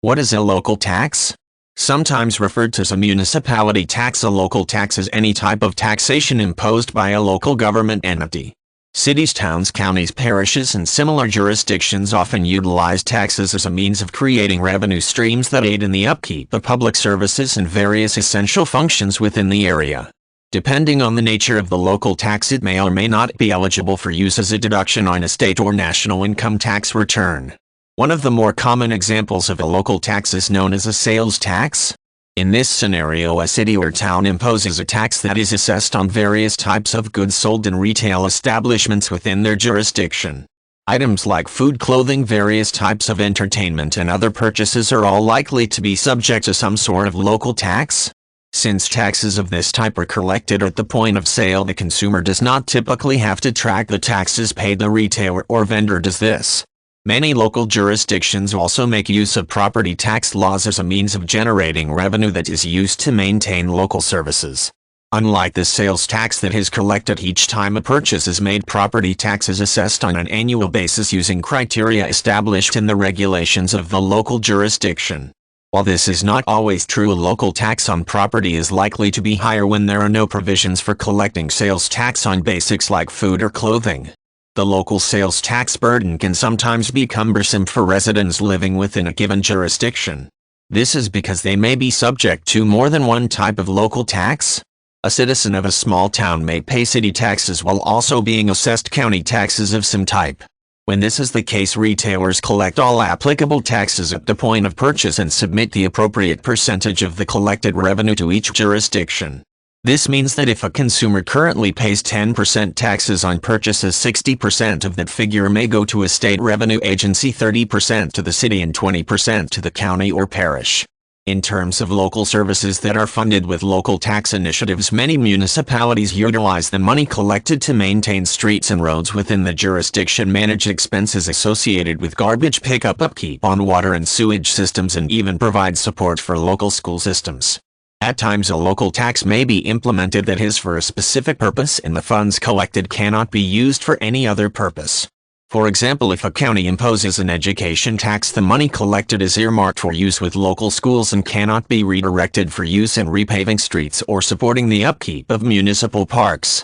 What is a local tax? Sometimes referred to as a municipality tax, a local tax is any type of taxation imposed by a local government entity. Cities, towns, counties, parishes, and similar jurisdictions often utilize taxes as a means of creating revenue streams that aid in the upkeep of public services and various essential functions within the area. Depending on the nature of the local tax, it may or may not be eligible for use as a deduction on a state or national income tax return. One of the more common examples of a local tax is known as a sales tax. In this scenario, a city or town imposes a tax that is assessed on various types of goods sold in retail establishments within their jurisdiction. Items like food, clothing, various types of entertainment, and other purchases are all likely to be subject to some sort of local tax. Since taxes of this type are collected at the point of sale, the consumer does not typically have to track the taxes paid. The retailer or vendor does this. Many local jurisdictions also make use of property tax laws as a means of generating revenue that is used to maintain local services. Unlike the sales tax that is collected each time a purchase is made, property tax is assessed on an annual basis using criteria established in the regulations of the local jurisdiction. While this is not always true, a local tax on property is likely to be higher when there are no provisions for collecting sales tax on basics like food or clothing. The local sales tax burden can sometimes be cumbersome for residents living within a given jurisdiction. This is because they may be subject to more than one type of local tax. A citizen of a small town may pay city taxes while also being assessed county taxes of some type. When this is the case, retailers collect all applicable taxes at the point of purchase and submit the appropriate percentage of the collected revenue to each jurisdiction. This means that if a consumer currently pays 10% taxes on purchases, 60% of that figure may go to a state revenue agency, 30% to the city, and 20% to the county or parish. In terms of local services that are funded with local tax initiatives, many municipalities utilize the money collected to maintain streets and roads within the jurisdiction, manage expenses associated with garbage pickup, upkeep on water and sewage systems, and even provide support for local school systems. At times, a local tax may be implemented that is for a specific purpose, and the funds collected cannot be used for any other purpose. For example, if a county imposes an education tax, the money collected is earmarked for use with local schools and cannot be redirected for use in repaving streets or supporting the upkeep of municipal parks.